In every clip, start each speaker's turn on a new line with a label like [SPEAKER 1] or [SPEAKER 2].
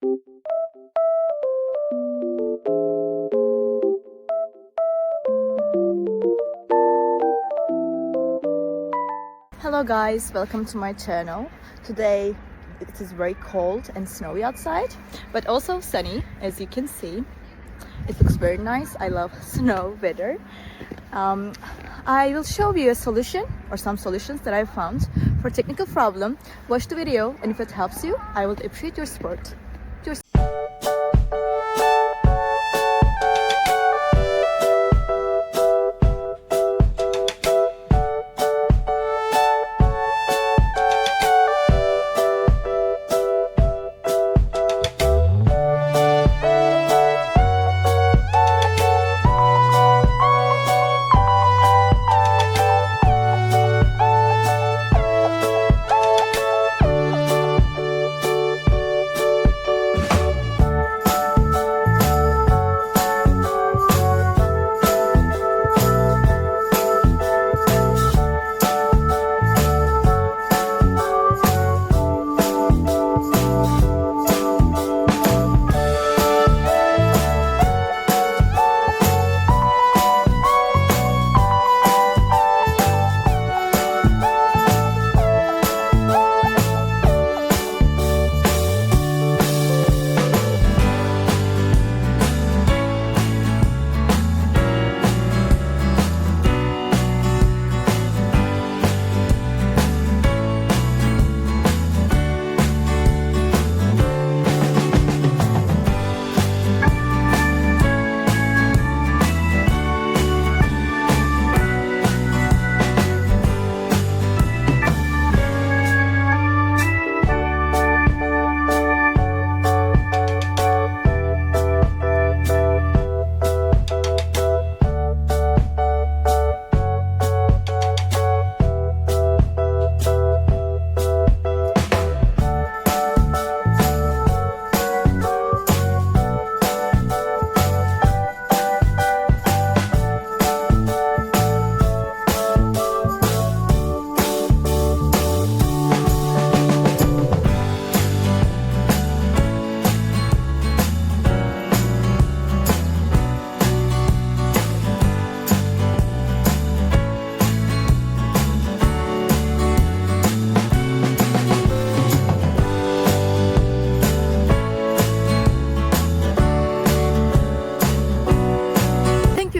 [SPEAKER 1] Hello guys, welcome to my channel. Today it is very cold and snowy outside, but also sunny, as you can see. It looks very nice. I love snow weather. I will show you a solution or some solutions that I found for technical problem. Watch the video, and if it helps you, I would appreciate your support.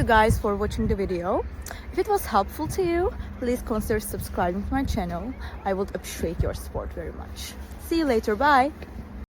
[SPEAKER 1] Guys for watching the video. If it was helpful to you, please consider subscribing to my channel. I would appreciate your support very much. See you later. Bye.